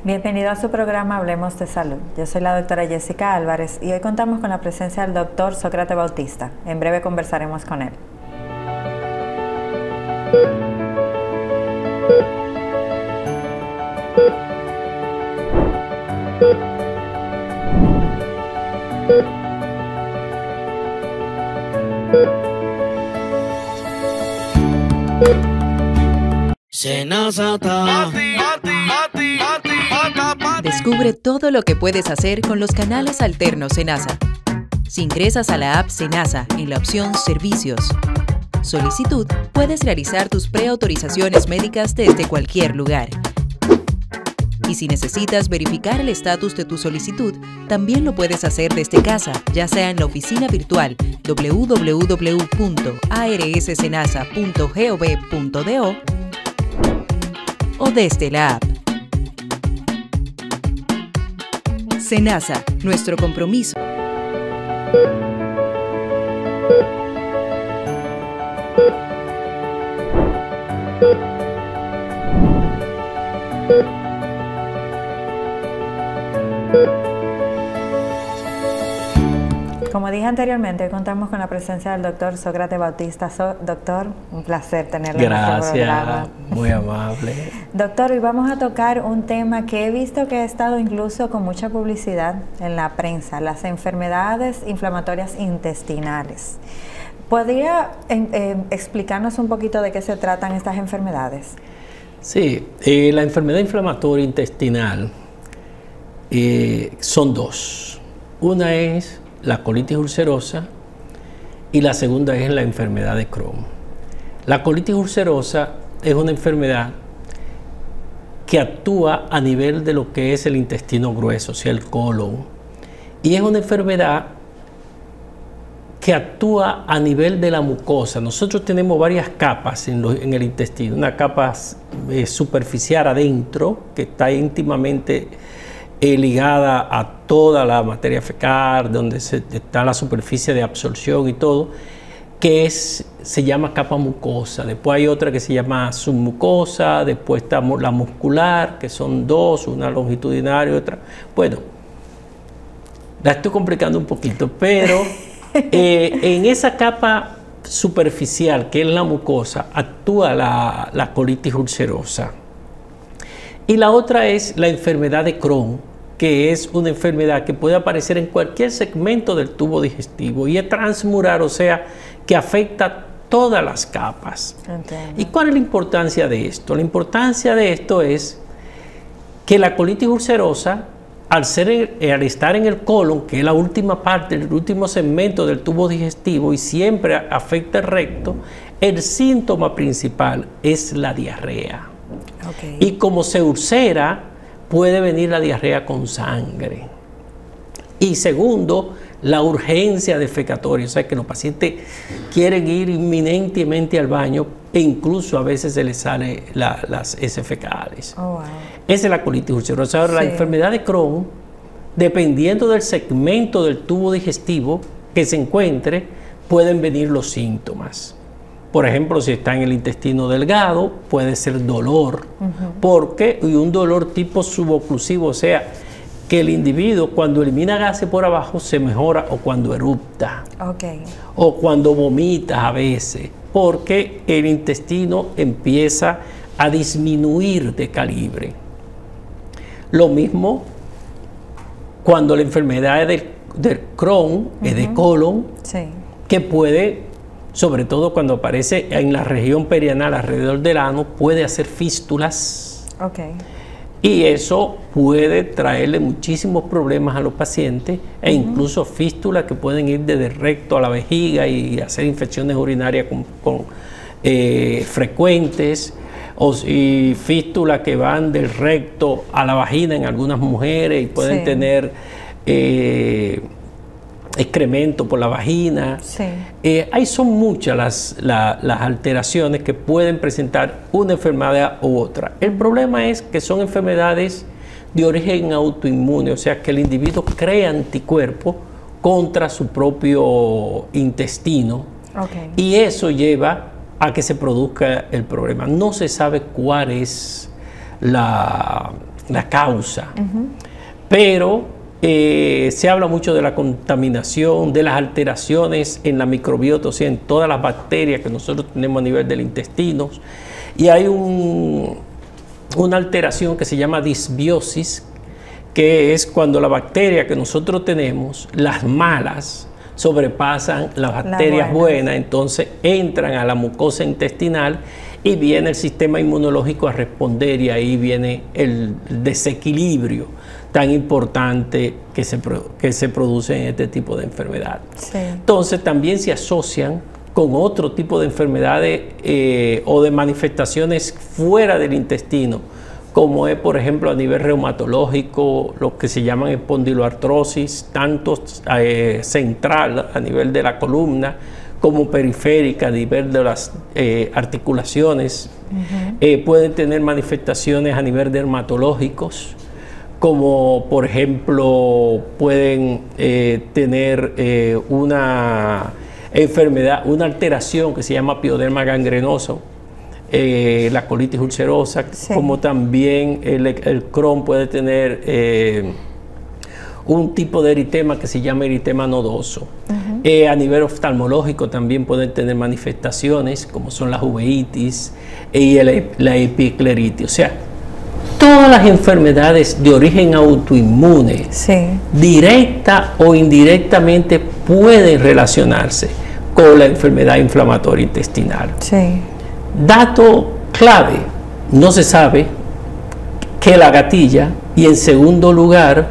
Bienvenido a su programa Hablemos de Salud. Yo soy la doctora Jessica Álvarez y hoy contamos con la presencia del doctor Sócrates Bautista. En breve conversaremos con él. Descubre todo lo que puedes hacer con los canales alternos Senasa. Si ingresas a la app Senasa en la opción Servicios, Solicitud, puedes realizar tus preautorizaciones médicas desde cualquier lugar. Y si necesitas verificar el estatus de tu solicitud, también lo puedes hacer desde casa, ya sea en la oficina virtual www.arssenasa.gov.do o desde la app. Senasa, nuestro compromiso. Como dije anteriormente, hoy contamos con la presencia del doctor Sócrates Bautista. Doctor, un placer tenerlo en nuestro programa. Muy amable. Doctor, hoy vamos a tocar un tema que he visto que ha estado incluso con mucha publicidad en la prensa, las enfermedades inflamatorias intestinales. ¿Podría explicarnos un poquito de qué se tratan estas enfermedades? Sí, la enfermedad inflamatoria intestinal son dos. Una es la colitis ulcerosa y la segunda es la enfermedad de Crohn. La colitis ulcerosa es una enfermedad que actúa a nivel de lo que es el intestino grueso, o sea, el colon, y es una enfermedad que actúa a nivel de la mucosa. Nosotros tenemos varias capas en el intestino, una capa superficial adentro que está íntimamente ligada a toda la materia fecal, donde está la superficie de absorción y todo, que se llama capa mucosa. Después hay otra que se llama submucosa, después está la muscular, que son dos, una longitudinal y otra. Bueno, la estoy complicando un poquito, pero en esa capa superficial, que es la mucosa, actúa la colitis ulcerosa. Y la otra es la enfermedad de Crohn, que es una enfermedad que puede aparecer en cualquier segmento del tubo digestivo y es transmural, o sea, que afecta todas las capas. Entiendo. ¿Y cuál es la importancia de esto? La importancia de esto es que la colitis ulcerosa, al estar en el colon, que es la última parte, el último segmento del tubo digestivo y siempre afecta el recto, el síntoma principal es la diarrea. Okay. Y como se ulcera, puede venir la diarrea con sangre. Y segundo, la urgencia defecatoria, o sea que los pacientes quieren ir inminentemente al baño e incluso a veces se les salen las heces fecales. Oh, wow. Esa es la colitis ulcerosa. Ahora, Sí. la enfermedad de Crohn, dependiendo del segmento del tubo digestivo que se encuentre, pueden venir los síntomas. Por ejemplo, si está en el intestino delgado, puede ser dolor, porque y un dolor tipo suboclusivo, o sea, que el individuo cuando elimina gases por abajo se mejora, o cuando erupta, Okay. o cuando vomita a veces, porque el intestino empieza a disminuir de calibre. Lo mismo cuando la enfermedad es del Crohn, es de colon, Sí. que puede, sobre todo cuando aparece en la región perianal alrededor del ano, puede hacer fístulas. Okay. Y eso puede traerle muchísimos problemas a los pacientes e incluso fístulas que pueden ir desde el recto a la vejiga y hacer infecciones urinarias frecuentes, y fístulas que van del recto a la vagina en algunas mujeres y pueden tener excremento por la vagina. Sí. Ahí son muchas las alteraciones que pueden presentar una enfermedad u otra. El problema es que son enfermedades de origen autoinmune, o sea que el individuo crea anticuerpos contra su propio intestino, y eso lleva a que se produzca el problema. No se sabe cuál es la causa, pero se habla mucho de la contaminación, de las alteraciones en la microbiota, o sea, en todas las bacterias que nosotros tenemos a nivel del intestino, y hay una alteración que se llama disbiosis, que es cuando la bacteria que nosotros tenemos, las malas, sobrepasan las bacterias buenas, entonces entran a la mucosa intestinal y viene el sistema inmunológico a responder, y ahí viene el desequilibrio tan importante que se produce en este tipo de enfermedad. Sí. Entonces también se asocian con otro tipo de enfermedades o de manifestaciones fuera del intestino, como es, por ejemplo, a nivel reumatológico, lo que se llaman espondiloartrosis, tanto central a nivel de la columna, como periférica a nivel de las articulaciones. Pueden tener manifestaciones a nivel dermatológicos, como por ejemplo pueden tener una enfermedad, una alteración que se llama pioderma gangrenoso, la colitis ulcerosa, como también el Crohn puede tener un tipo de eritema que se llama eritema nodoso. A nivel oftalmológico también pueden tener manifestaciones como son las uveitis y la epicleritis. O sea, todas las enfermedades de origen autoinmune, directa o indirectamente, pueden relacionarse con la enfermedad inflamatoria intestinal. Dato clave, no se sabe qué la gatilla, y en segundo lugar,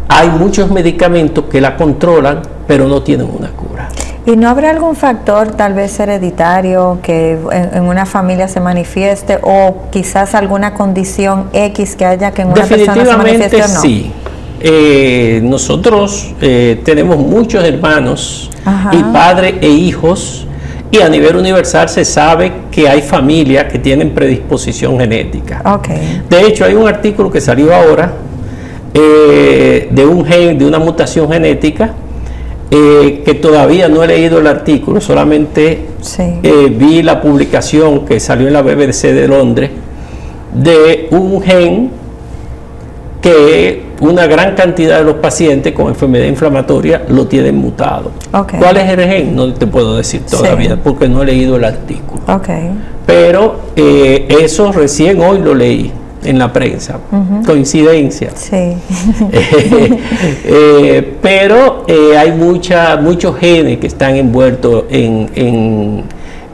hay muchos medicamentos que la controlan, pero no tienen una cura. ¿Y no habrá algún factor tal vez hereditario que en una familia se manifieste, o quizás alguna condición X que haya que en una persona se manifieste o no? Sí. Nosotros tenemos muchos hermanos y padres e hijos, y a nivel universal se sabe que hay familias que tienen predisposición genética. De hecho, hay un artículo que salió ahora de un gen, de una mutación genética, que todavía no he leído el artículo, solamente vi la publicación que salió en la BBC de Londres, de un gen que una gran cantidad de los pacientes con enfermedad inflamatoria lo tienen mutado. ¿Cuál es el gen? No te puedo decir todavía, porque no he leído el artículo. Pero eso recién hoy lo leí en la prensa. Coincidencia. Pero hay muchos genes que están envueltos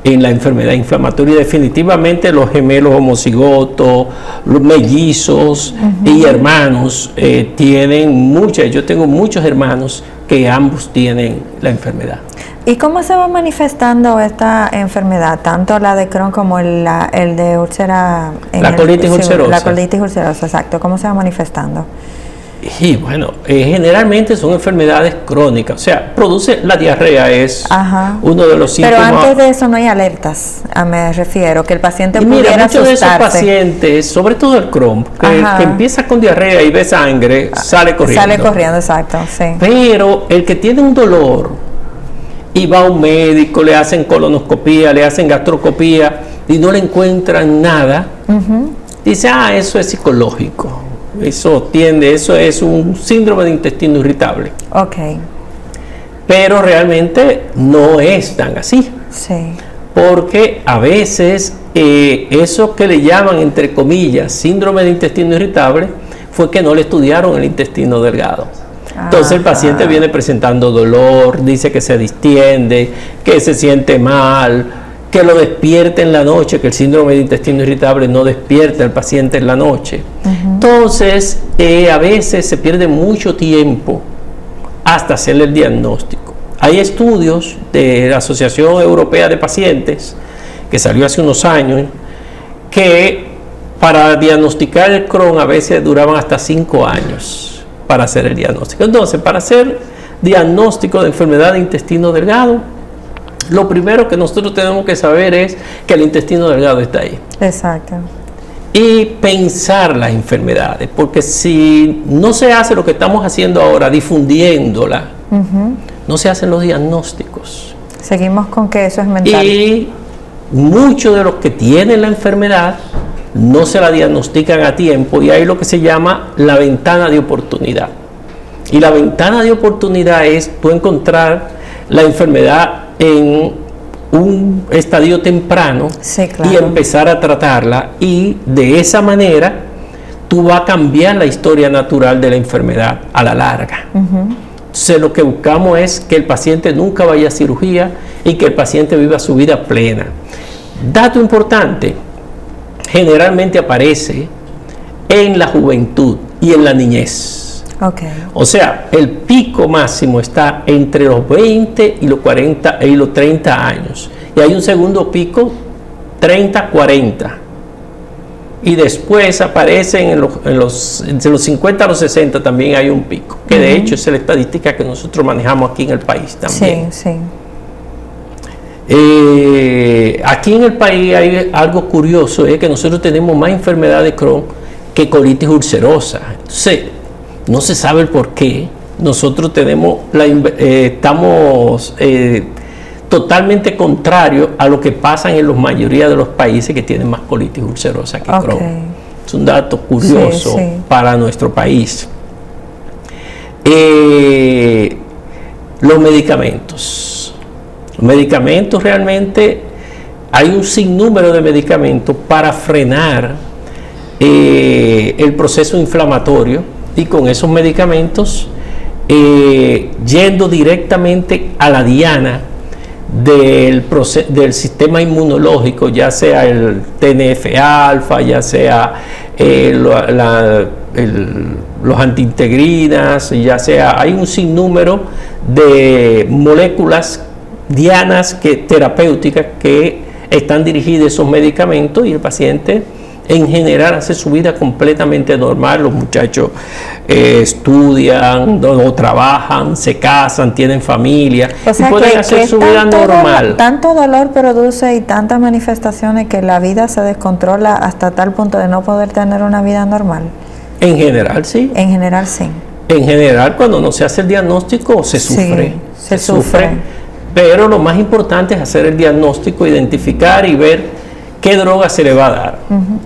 en la enfermedad inflamatoria. Definitivamente los gemelos homocigotos, los mellizos y hermanos tienen muchas. Yo tengo muchos hermanos que ambos tienen la enfermedad. ¿Y cómo se va manifestando esta enfermedad, tanto la de Crohn como el de úlcera? La colitis ulcerosa. La colitis ulcerosa, exacto. ¿Cómo se va manifestando? Y bueno, generalmente son enfermedades crónicas, o sea, produce la diarrea, es uno de los síntomas. Pero antes de eso no hay alertas, me refiero, que el paciente pudiera asustarse. Muchos de esos pacientes, sobre todo el Crohn, que empieza con diarrea y ve sangre, sale corriendo. Sale corriendo, exacto, Pero el que tiene un dolor y va a un médico, le hacen colonoscopía, le hacen gastroscopía y no le encuentran nada, dice, eso es psicológico. Eso es un síndrome de intestino irritable. Pero realmente no es tan así. Porque a veces eso que le llaman, entre comillas, síndrome de intestino irritable, fue que no le estudiaron el intestino delgado. Entonces el paciente viene presentando dolor, dice que se distiende, que se siente mal, que lo despierte en la noche, que el síndrome de intestino irritable no despierta al paciente en la noche. Entonces, a veces se pierde mucho tiempo hasta hacerle el diagnóstico. Hay estudios de la Asociación Europea de Pacientes, que salió hace unos años, que para diagnosticar el Crohn a veces duraban hasta 5 años para hacer el diagnóstico. Entonces, para hacer diagnóstico de enfermedad de intestino delgado, lo primero que nosotros tenemos que saber es que el intestino delgado está ahí. y pensar las enfermedades, porque si no se hace lo que estamos haciendo ahora, difundiéndola, no se hacen los diagnósticos. Seguimos con que eso es mental. Y muchos de los que tienen la enfermedad no se la diagnostican a tiempo, y hay lo que se llama la ventana de oportunidad. Y la ventana de oportunidad es tú encontrar la enfermedad en un estadio temprano, sí, claro, y empezar a tratarla, y de esa manera tú vas a cambiar la historia natural de la enfermedad a la larga. Entonces lo que buscamos es que el paciente nunca vaya a cirugía y que el paciente viva su vida plena. Dato importante, generalmente aparece en la juventud y en la niñez. O sea, el pico máximo está entre los 20 y los 40 y los 30 años. Y hay un segundo pico, 30-40. Y después aparecen entre los 50 a los 60 también hay un pico. Que de hecho es la estadística que nosotros manejamos aquí en el país también. Sí, sí. Aquí en el país hay algo curioso, es que nosotros tenemos más enfermedad de Crohn que colitis ulcerosa. Entonces, no se sabe el por qué. Nosotros tenemos estamos totalmente contrario a lo que pasa en la mayoría de los países que tienen más colitis ulcerosa que Crohn. Es un dato curioso para nuestro país. Los medicamentos. Los medicamentos realmente, hay un sinnúmero de medicamentos para frenar el proceso inflamatorio, y con esos medicamentos yendo directamente a la diana del sistema inmunológico, ya sea el TNF-alfa, ya sea los antiintegrinas, ya sea, hay un sinnúmero de moléculas dianas terapéuticas que están dirigidas a esos medicamentos, y el paciente en general hace su vida completamente normal. Los muchachos estudian o trabajan, se casan, tienen familia, o sea, y pueden hacer su vida normal. Tanto dolor produce y tantas manifestaciones que la vida se descontrola hasta tal punto de no poder tener una vida normal. En general sí. En general sí. En general, cuando no se hace el diagnóstico se sufre. Sí, se sufre. Pero lo más importante es hacer el diagnóstico, identificar y ver qué droga se le va a dar.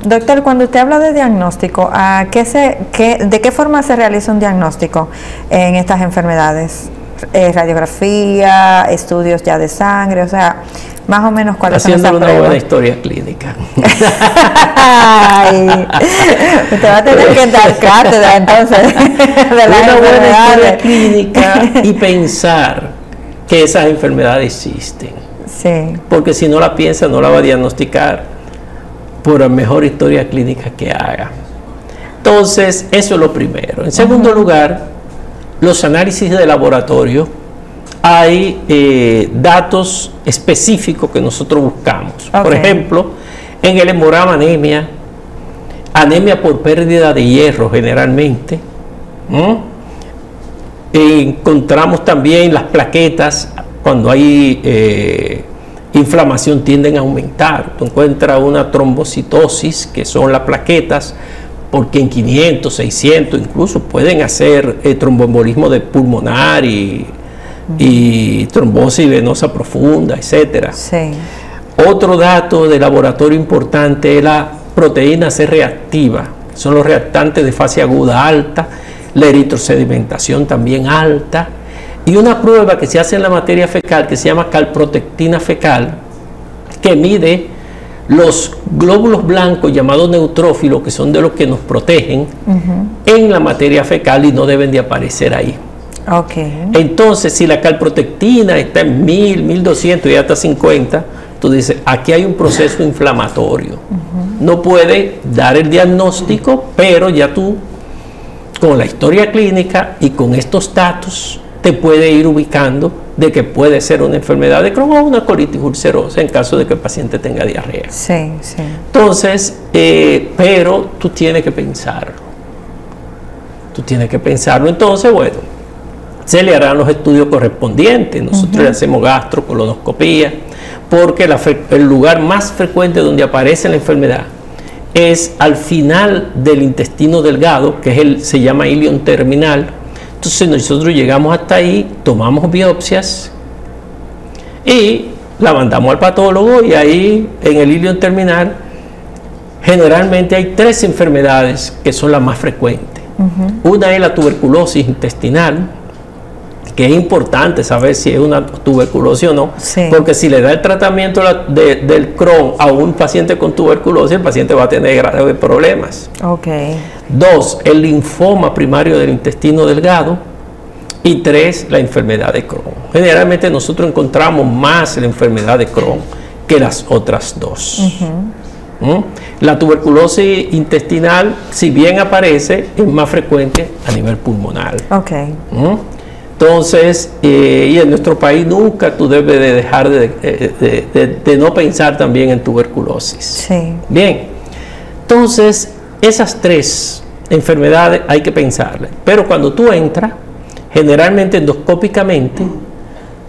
Doctor, cuando usted habla de diagnóstico, ¿de qué forma se realiza un diagnóstico en estas enfermedades? Radiografía, estudios ya de sangre, o sea, más o menos cuáles son esas pruebas. Haciendo una buena historia clínica. Ay, usted va a tener que dar cátedra entonces de las una buena historia clínica y pensar que esas enfermedades existen. Sí. Porque si no la piensa, no la va a diagnosticar por la mejor historia clínica que haga. Entonces, eso es lo primero. En segundo lugar, los análisis de laboratorio. Hay datos específicos que nosotros buscamos. Por ejemplo, en el hemograma anemia por pérdida de hierro generalmente. Encontramos también las plaquetas. Cuando hay inflamación tienden a aumentar. Tú encuentras una trombocitosis, que son las plaquetas, porque en 500, 600 incluso pueden hacer tromboembolismo de pulmonar y trombosis venosa profunda, etcétera. Sí. Otro dato de laboratorio importante es la proteína C reactiva. Son los reactantes de fase aguda alta, la eritrosedimentación también alta. Y una prueba que se hace en la materia fecal que se llama calprotectina fecal, que mide los glóbulos blancos llamados neutrófilos, que son de los que nos protegen en la materia fecal y no deben de aparecer ahí. Entonces, si la calprotectina está en 1000, 1200 y hasta 50, tú dices, aquí hay un proceso inflamatorio. No puede dar el diagnóstico, pero ya tú, con la historia clínica y con estos datos, te puede ir ubicando de que puede ser una enfermedad de Crohn o una colitis ulcerosa en caso de que el paciente tenga diarrea. Sí, sí. Entonces, pero tú tienes que pensarlo. Tú tienes que pensarlo. Entonces, bueno, se le harán los estudios correspondientes. Nosotros le hacemos gastrocolonoscopía, porque el lugar más frecuente donde aparece la enfermedad es al final del intestino delgado, que se llama ilion terminal. Entonces nosotros llegamos hasta ahí, tomamos biopsias y la mandamos al patólogo, y ahí en el ilion terminal generalmente hay 3 enfermedades que son las más frecuentes. Una es la tuberculosis intestinal, que es importante saber si es una tuberculosis o no, porque si le da el tratamiento del Crohn a un paciente con tuberculosis, el paciente va a tener graves problemas. 2, el linfoma primario del intestino delgado, y 3, la enfermedad de Crohn. Generalmente nosotros encontramos más la enfermedad de Crohn que las otras 2. La tuberculosis intestinal, si bien aparece, es más frecuente a nivel pulmonar. Entonces, y en nuestro país nunca tú debes de dejar de no pensar también en tuberculosis. Bien, entonces esas 3 enfermedades hay que pensarlas, pero cuando tú entras, generalmente endoscópicamente,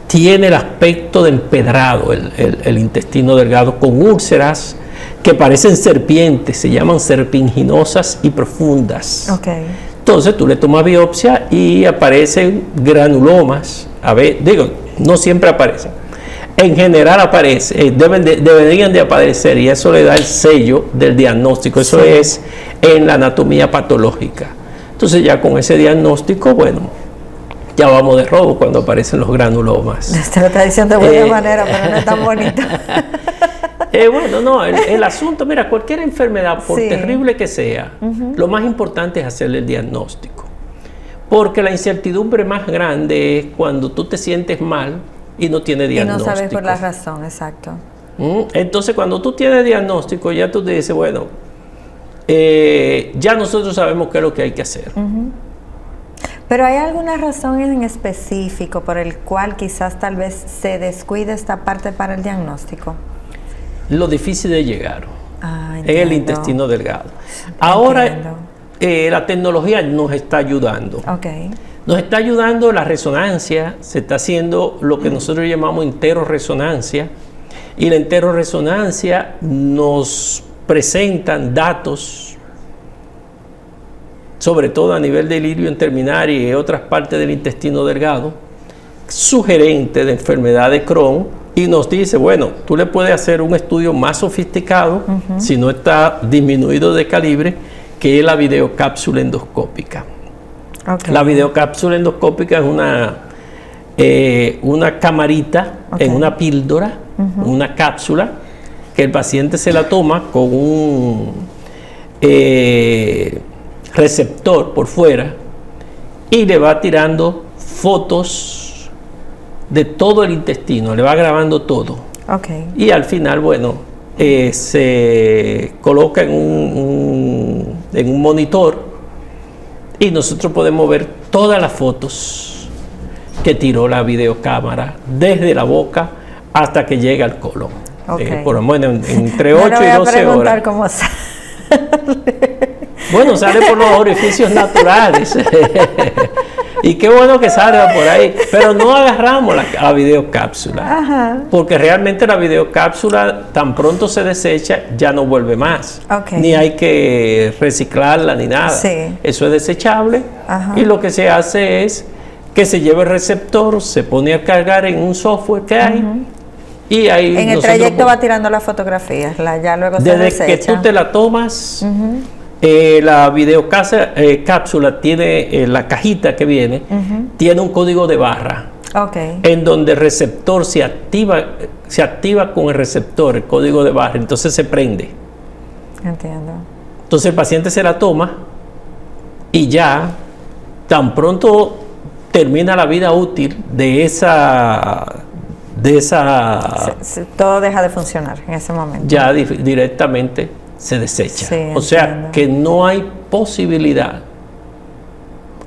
tiene el aspecto de empedrado el intestino delgado, con úlceras que parecen serpientes, se llaman serpiginosas y profundas. Entonces tú le tomas biopsia y aparecen granulomas. A ver, digo, no siempre aparecen. En general deberían de aparecer, y eso le da el sello del diagnóstico. Eso es en la anatomía patológica. Entonces ya con ese diagnóstico, bueno, ya vamos de robo cuando aparecen los granulomas. Te lo está diciendo de buena manera, pero no es tan bonito. Bueno, no, el asunto, mira, cualquier enfermedad, por terrible que sea, lo más importante es hacerle el diagnóstico. Porque la incertidumbre más grande es cuando tú te sientes mal y no tienes diagnóstico. Y no sabes por la razón, exacto. Entonces, cuando tú tienes diagnóstico, ya tú te dices, bueno, ya nosotros sabemos qué es lo que hay que hacer. Pero ¿hay alguna razón en específico por el cual quizás tal vez se descuide esta parte para el diagnóstico? Lo difícil de llegar es el intestino delgado. Ahora la tecnología nos está ayudando. Nos está ayudando la resonancia, se está haciendo lo que nosotros llamamos enteroresonancia, y la enteroresonancia nos presentan datos, sobre todo a nivel del ilion terminal y otras partes del intestino delgado, sugerente de enfermedad de Crohn, y nos dice, bueno, tú le puedes hacer un estudio más sofisticado, si no está disminuido de calibre, que es la videocápsula endoscópica. La videocápsula endoscópica es una camarita en una píldora, una cápsula, que el paciente se la toma con un receptor por fuera y le va tirando fotos de todo el intestino, le va grabando todo. Y al final, bueno, se coloca en un monitor, y nosotros podemos ver todas las fotos que tiró la videocámara, desde la boca hasta que llega al colon. Por lo menos entre 8 y 12 horas. Cómo sale. Bueno, sale por los orificios naturales. Y qué bueno que salga por ahí, pero no agarramos la videocápsula, porque realmente la videocápsula tan pronto se desecha, ya no vuelve más, ni hay que reciclarla ni nada. Eso es desechable, y lo que se hace es que se lleva el receptor, se pone a cargar en un software que hay, y ahí en el trayecto va tirando las fotografías, ya luego se desecha. Desde que tú te la tomas, la videocápsula tiene la cajita que viene, tiene un código de barra, en donde el receptor se activa con el receptor, el código de barra, entonces se prende. Entiendo. Entonces el paciente se la toma y ya tan pronto termina la vida útil de esa todo deja de funcionar en ese momento. Ya directamente se desecha. O sea que no hay posibilidad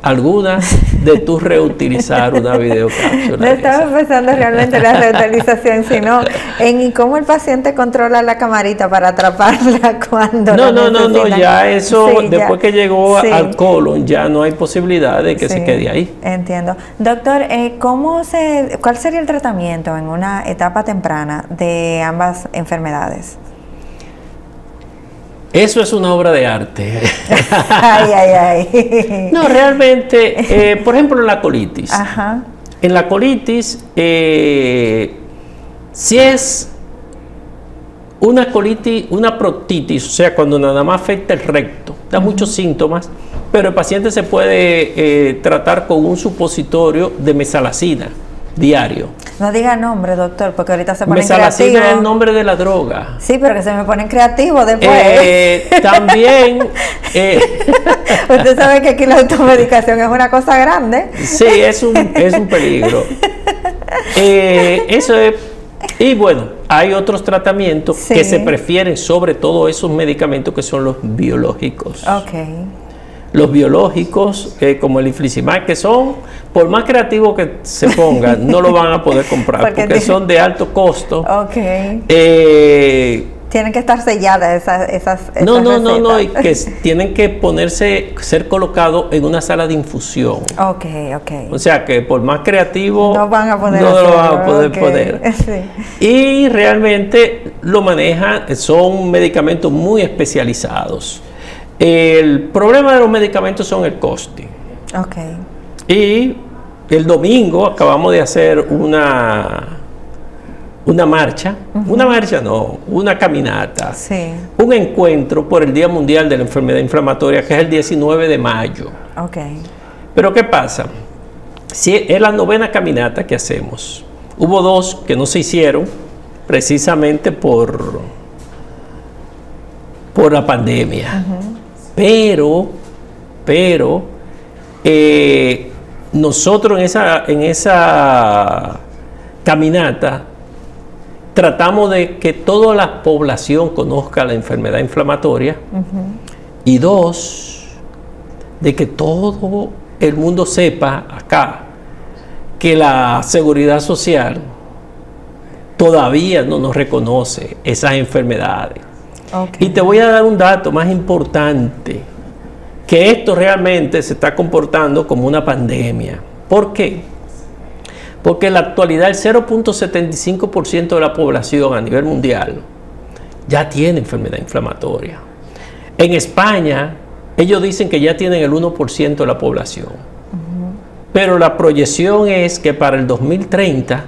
alguna de tú reutilizar una videocápsula. No estaba pensando realmente en la reutilización, sino en cómo el paciente controla la camarita para atraparla cuando No, ya eso, después que llegó al colon, ya no hay posibilidad de que se quede ahí. Entiendo. Doctor, ¿cuál sería el tratamiento en una etapa temprana de ambas enfermedades? Eso es una obra de arte. Ay, ay, ay. No, realmente, por ejemplo, en la colitis. Ajá. En la colitis, si es una colitis, una proctitis, o sea, cuando nada más afecta el recto, da muchos síntomas, pero el paciente se puede tratar con un supositorio de mesalazina diario. No diga nombre, doctor, porque ahorita se ponen Mesalazina creativos. es el nombre de la droga. Sí, pero que se me ponen creativos después. También... Usted sabe que aquí la automedicación es una cosa grande. Sí, es un peligro. Eso es... Y bueno, hay otros tratamientos que se prefieren sobre todo esos medicamentos que son los biológicos. Ok. Los biológicos, como el infliximab, que son, por más creativos que se pongan, no lo van a poder comprar porque son de alto costo. Ok. Tienen que estar selladas esas No, y que tienen que ser colocados en una sala de infusión. Ok. O sea que por más creativo no van a poder lo van a poder poner. Sí. Y realmente lo manejan, son medicamentos muy especializados. El problema de los medicamentos son el coste. Ok. Y el domingo acabamos de hacer una marcha, una caminata, un encuentro por el Día Mundial de la Enfermedad Inflamatoria, que es el 19 de mayo. Ok. Pero ¿qué pasa? Si es la 9ª caminata que hacemos. Hubo 2 que no se hicieron precisamente por la pandemia. Pero nosotros en esa caminata tratamos de que toda la población conozca la enfermedad inflamatoria y 2, de que todo el mundo sepa acá que la seguridad social todavía no nos reconoce esas enfermedades. Okay. Y te voy a dar un dato más importante, que esto realmente se está comportando como una pandemia. ¿Por qué? Porque en la actualidad el 0.75% de la población a nivel mundial ya tiene enfermedad inflamatoria. En España, ellos dicen que ya tienen el 1% de la población. Pero la proyección es que para el 2030,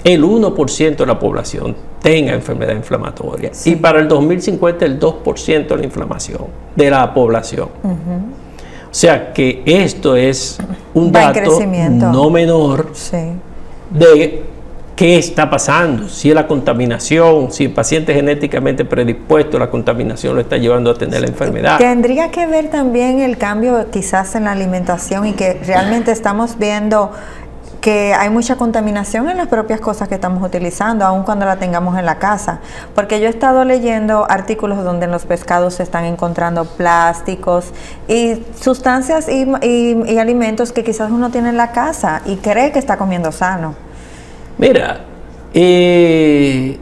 el 1% de la población tenga enfermedad inflamatoria. Y para el 2050, el 2% de la inflamación de la población. O sea que esto es un dato no menor de qué está pasando, si es la contaminación, si el paciente genéticamente predispuesto a la contaminación lo está llevando a tener la enfermedad. Tendría que ver también el cambio quizás en la alimentación y que realmente estamos viendo que hay mucha contaminación en las propias cosas que estamos utilizando, aun cuando la tengamos en la casa. Porque yo he estado leyendo artículos donde en los pescados se están encontrando plásticos y sustancias y alimentos que quizás uno tiene en la casa y cree que está comiendo sano. Mira, es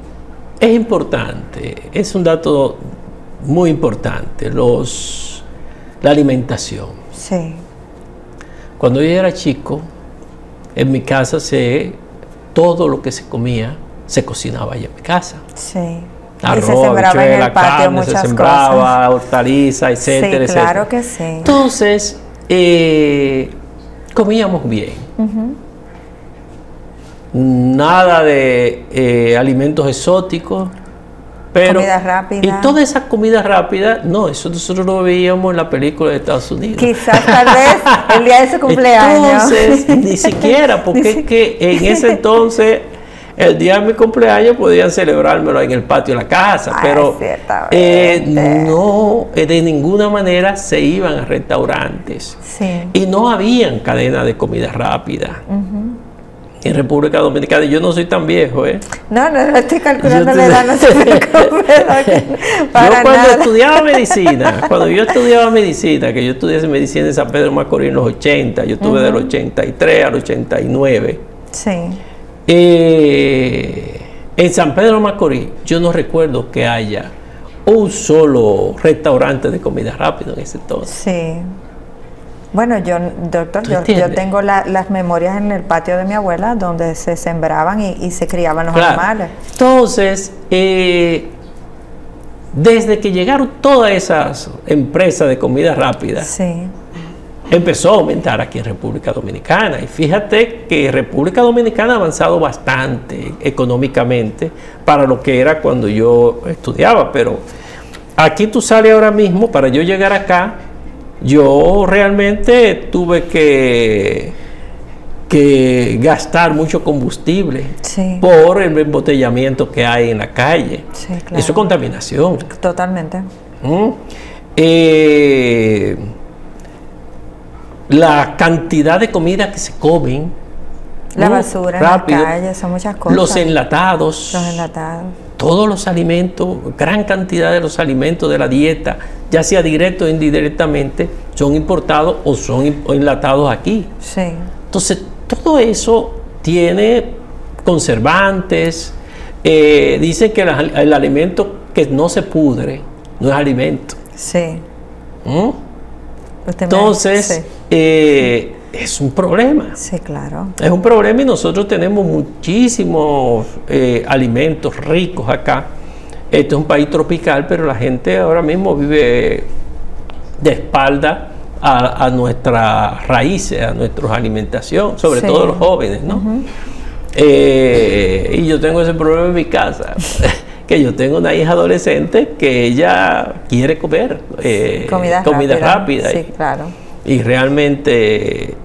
importante, es un dato muy importante, la alimentación. Sí. Cuando yo era chico, en mi casa todo lo que se comía se cocinaba allá en mi casa. Sí. Arroz, y se sembraba en el patio carne, muchas se sembraba, cosas. hortalizas, etcétera, sí, claro etcétera. que sí. Entonces, comíamos bien. Nada de alimentos exóticos. Pero, comida rápida. Y toda esa comida rápida, no, eso nosotros lo veíamos en la película de Estados Unidos. Quizás tal vez el día de su cumpleaños. Entonces, ni siquiera, porque es que en ese entonces, el día de mi cumpleaños podían celebrármelo en el patio de la casa, pero no, de ninguna manera se iban a restaurantes. Sí. Y no habían cadenas de comida rápida. En República Dominicana, y yo no soy tan viejo, No, estoy calculando la edad, no se preocupe. Yo cuando yo estudiaba medicina, que yo estudié medicina en San Pedro de Macorís en los 80, yo estuve del 83 al 89. Sí. En San Pedro de Macorís, yo no recuerdo que haya un solo restaurante de comida rápida en ese entonces. Sí. Bueno, doctor, yo tengo las memorias en el patio de mi abuela donde se sembraban y se criaban los animales. Entonces, desde que llegaron todas esas empresas de comida rápida, Sí. empezó a aumentar aquí en República Dominicana. Y fíjate que República Dominicana ha avanzado bastante económicamente para lo que era cuando yo estudiaba, pero aquí tú sales ahora mismo, para yo llegar acá, yo realmente tuve que gastar mucho combustible Sí. por el embotellamiento que hay en la calle. Sí, claro. Eso es contaminación. Totalmente. La cantidad de comida que se comen, La basura rápido, en la calle, son muchas cosas. los enlatados, todos los alimentos, gran cantidad de los alimentos de la dieta, ya sea directo o indirectamente, son importados o son enlatados aquí. Sí. Entonces, todo eso tiene conservantes. Dicen que el alimento que no se pudre no es alimento. Sí. Entonces, es un problema. Sí, claro. Es un problema y nosotros tenemos muchísimos alimentos ricos acá. Este es un país tropical, pero la gente ahora mismo vive de espalda a nuestras raíces, a nuestra alimentación, sobre todo los jóvenes, ¿no? Y yo tengo ese problema en mi casa, que yo tengo una hija adolescente que ella quiere comer comida rápida. Sí, claro. Y realmente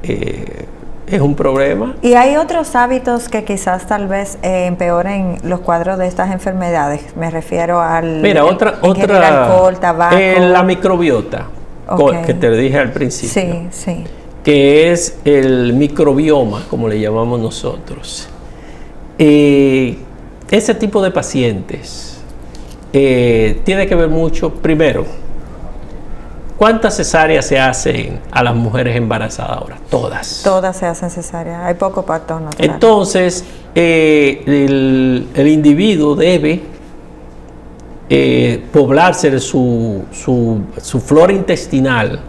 es un problema. Y hay otros hábitos que quizás tal vez empeoren los cuadros de estas enfermedades. Me refiero al alcohol, tabaco. La microbiota, que te dije al principio. Sí, sí. Que es el microbioma, como le llamamos nosotros. Ese tipo de pacientes tiene que ver mucho, primero, ¿cuántas cesáreas se hacen a las mujeres embarazadas ahora? Todas. Todas se hacen cesáreas. Hay poco parto natural. Entonces, el individuo debe poblarse su flora intestinal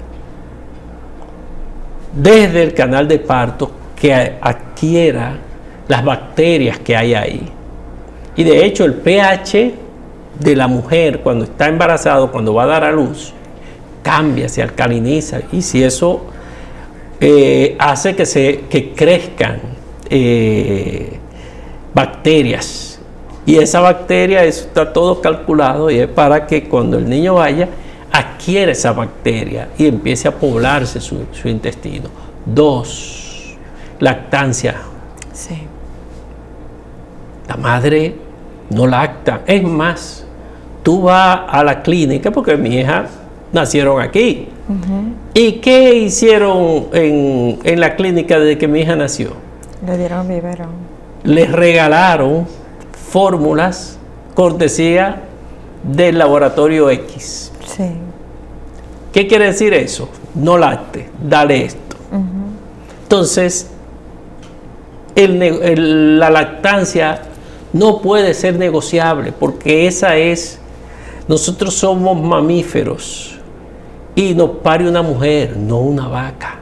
desde el canal de parto, que adquiera las bacterias que hay ahí. Y de hecho, el pH de la mujer cuando está embarazada, cuando va a dar a luz, cambia, se alcaliniza, y si eso hace que crezcan bacterias, y esa bacteria, eso está todo calculado, y es para que cuando el niño vaya, adquiere esa bacteria y empiece a poblarse su intestino. 2, lactancia. Sí. La madre no lacta. Es más, tú vas a la clínica, porque mi hija nacieron aquí. ¿Y qué hicieron en la clínica desde que mi hija nació? Le dieron biberón. Les regalaron fórmulas cortesía del laboratorio X. Sí. ¿Qué quiere decir eso? No lacte, dale esto. Entonces, la lactancia no puede ser negociable, porque nosotros somos mamíferos y nos pare una mujer, no una vaca.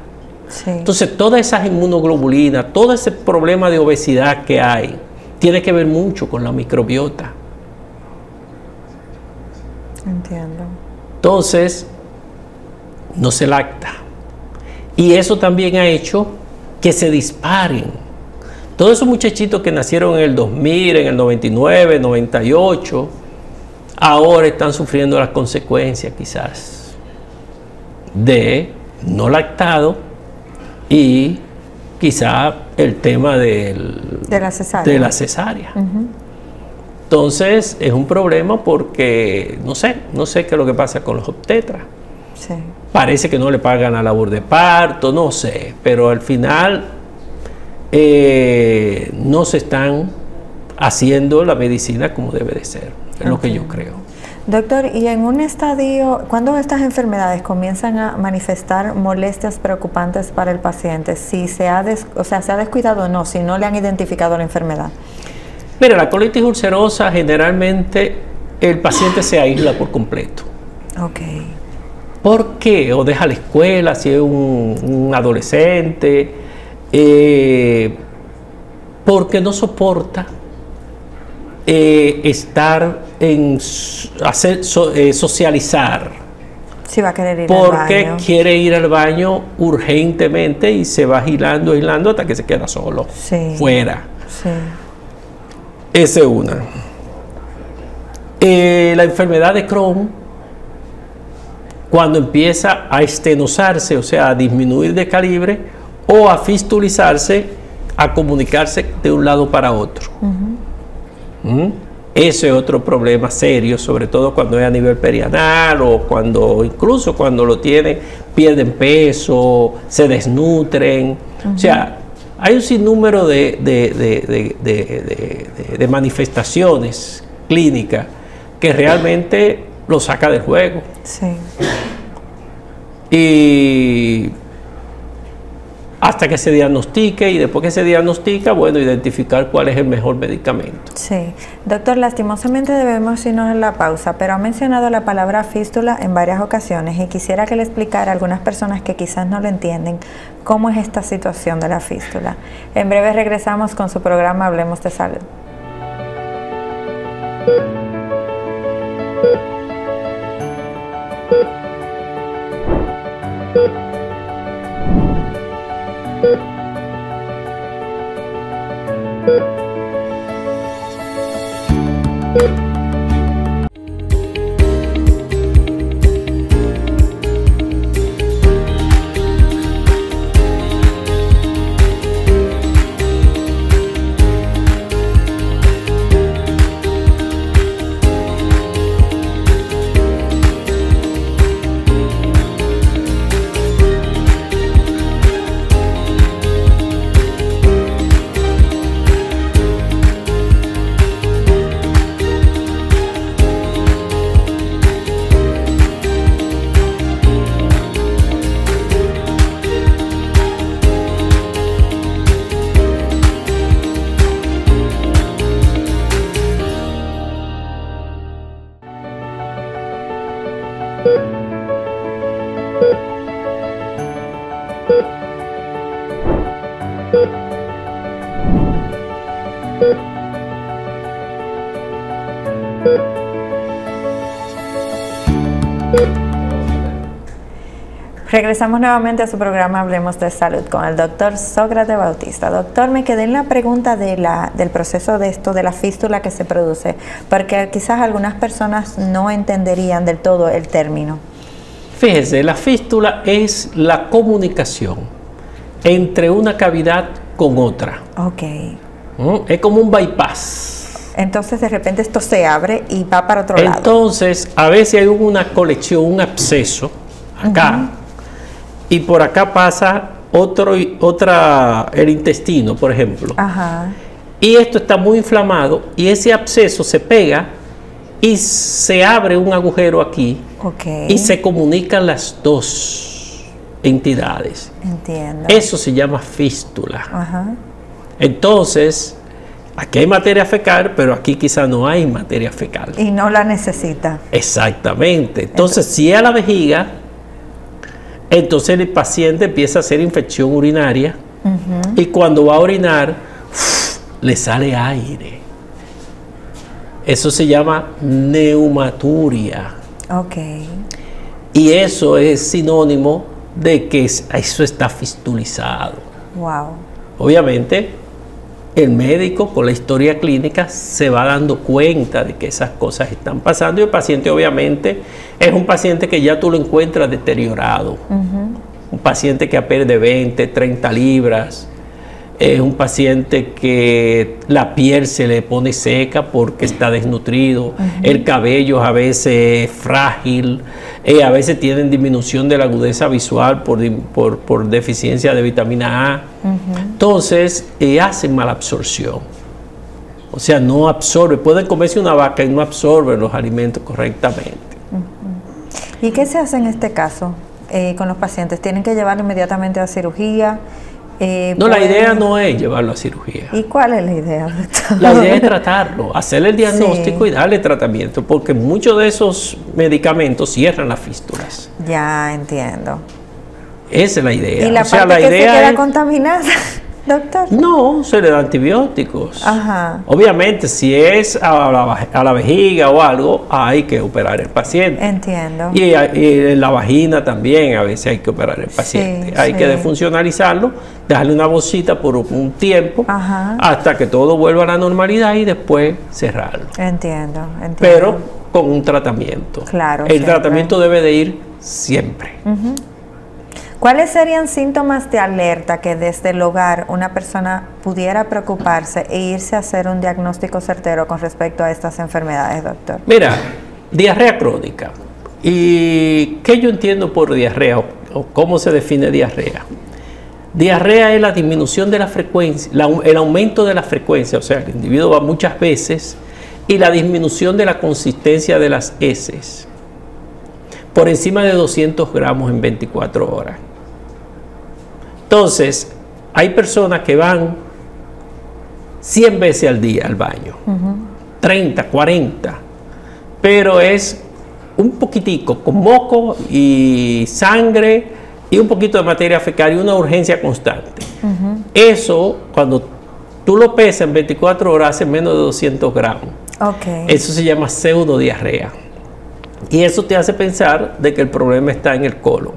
Sí. Entonces, todas esas inmunoglobulinas, todo ese problema de obesidad que hay, tiene que ver mucho con la microbiota. Entiendo. Entonces, no se lacta. Y eso también ha hecho que se disparen. Todos esos muchachitos que nacieron en el 2000, en el 99, 98, ahora están sufriendo las consecuencias quizás de no lactado y quizá el tema de la cesárea. Entonces es un problema porque no sé qué es lo que pasa con los obstetras. Sí. Parece que no le pagan la labor de parto, no sé, pero al final no se están haciendo la medicina como debe de ser, es lo que yo creo. Doctor, y en un estadio, ¿cuándo estas enfermedades comienzan a manifestar molestias preocupantes para el paciente? Si se ha descuidado o no, si no le han identificado la enfermedad. Mira, la colitis ulcerosa generalmente el paciente se aísla por completo. Ok. ¿Por qué? O deja la escuela si es un adolescente, porque no soporta socializar. Sí, va a querer ir porque al baño. quiere ir al baño urgentemente y se va agilando hasta que se queda solo, fuera. Sí. Esa es una. La enfermedad de Crohn, cuando empieza a estenosarse, o sea, a disminuir de calibre o a fistulizarse, a comunicarse de un lado para otro. Ese es otro problema serio, sobre todo cuando es a nivel perianal o incluso cuando lo tienen, pierden peso, se desnutren. O sea, hay un sinnúmero de manifestaciones clínicas que realmente lo saca del juego. Sí. Y hasta que se diagnostique, y después que se diagnostica, bueno, identificar cuál es el mejor medicamento. Sí. Doctor, lastimosamente debemos irnos en la pausa, pero ha mencionado la palabra fístula en varias ocasiones y quisiera que le explicara a algunas personas que quizás no lo entienden cómo es esta situación de la fístula. En breve regresamos con su programa Hablemos de Salud. Regresamos nuevamente a su programa Hablemos de Salud con el doctor Sócrates Bautista. Doctor, me quedé en la pregunta del proceso de esto, de la fístula que se produce, porque quizás algunas personas no entenderían del todo el término. Fíjese, la fístula es la comunicación entre una cavidad con otra. Ok. Es como un bypass. Entonces de repente esto se abre y va para otro lado. Entonces, a veces hay una colección, un absceso acá, y por acá pasa el intestino, por ejemplo. Y esto está muy inflamado y ese absceso se pega y se abre un agujero aquí y se comunican las dos entidades. Entiendo. Eso se llama fístula. Entonces, aquí hay materia fecal, pero aquí quizá no hay materia fecal. Y no la necesita. Exactamente. Entonces, si es a la vejiga, entonces el paciente empieza a hacer infección urinaria y cuando va a orinar, le sale aire. Eso se llama neumaturia. Y eso es sinónimo de que eso está fistulizado. Obviamente, el médico con la historia clínica se va dando cuenta de que esas cosas están pasando y el paciente obviamente es un paciente que ya tú lo encuentras deteriorado. Un paciente que pierde 20, 30 libras. Es un paciente que la piel se le pone seca porque está desnutrido, el cabello a veces es frágil, a veces tienen disminución de la agudeza visual por deficiencia de vitamina A. Entonces, hacen mala absorción. O sea, no absorbe. Pueden comerse una vaca y no absorben los alimentos correctamente. ¿Y qué se hace en este caso con los pacientes? ¿Tienen que llevarlo inmediatamente a cirugía? No, la idea no es llevarlo a cirugía. ¿Y cuál es la idea, doctor? La idea es tratarlo, hacerle el diagnóstico y darle tratamiento, porque muchos de esos medicamentos cierran las fístulas. Ya entiendo. Esa es la idea. ¿Y la parte que se queda contaminada? doctor? No, se le da antibióticos. Ajá. Obviamente, si es a la vejiga o algo, hay que operar el paciente. Entiendo. Y en la vagina también a veces hay que operar el paciente. Sí, hay sí. que defuncionalizarlo, dejarle una bolsita por un tiempo, Ajá. hasta que todo vuelva a la normalidad y después cerrarlo. Entiendo. Pero con un tratamiento. Claro, el siempre. tratamiento debe de ir siempre. ¿Cuáles serían síntomas de alerta que desde el hogar una persona pudiera preocuparse e irse a hacer un diagnóstico certero con respecto a estas enfermedades, doctor? Mira, diarrea crónica. ¿Y qué yo entiendo por diarrea o cómo se define diarrea? Diarrea es la disminución de la frecuencia, el aumento de la frecuencia, o sea, el individuo va muchas veces, y la disminución de la consistencia de las heces por encima de 200 gramos en 24 horas. Entonces, hay personas que van 100 veces al día al baño, 30, 40, pero es un poquitico, con moco y sangre y un poquito de materia fecal y una urgencia constante. Eso, cuando tú lo pesas en 24 horas, hace menos de 200 gramos. Okay. Eso se llama pseudodiarrea. Y eso te hace pensar de que el problema está en el colon.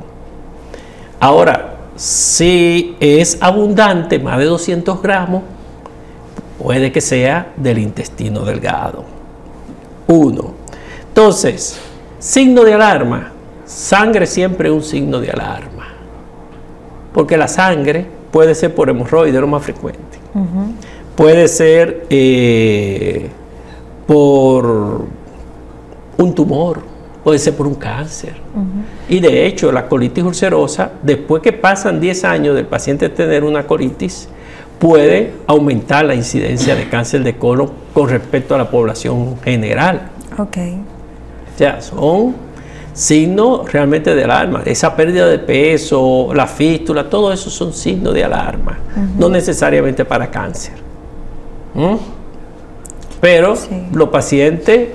Ahora, si es abundante, más de 200 gramos, puede que sea del intestino delgado. 1. Entonces, signo de alarma. Sangre siempre es un signo de alarma. Porque la sangre puede ser por hemorroides, lo más frecuente. Puede ser por un tumor, puede ser por un cáncer. Y de hecho, la colitis ulcerosa, después que pasan 10 años del paciente tener una colitis, puede aumentar la incidencia de cáncer de colon con respecto a la población general. Okay. O sea, son signos realmente de alarma. Esa pérdida de peso, la fístula, todo eso son signos de alarma, no necesariamente para cáncer. Pero Sí. los pacientes,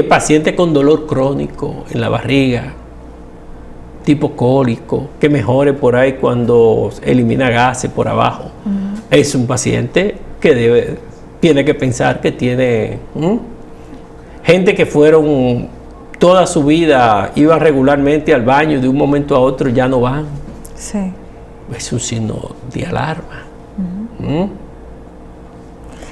pacientes con dolor crónico en la barriga, tipo cólico, que mejore por ahí cuando elimina gases por abajo, es un paciente que tiene que pensar que tiene gente que fueron toda su vida, iban regularmente al baño y de un momento a otro ya no van. Sí. Es un signo de alarma.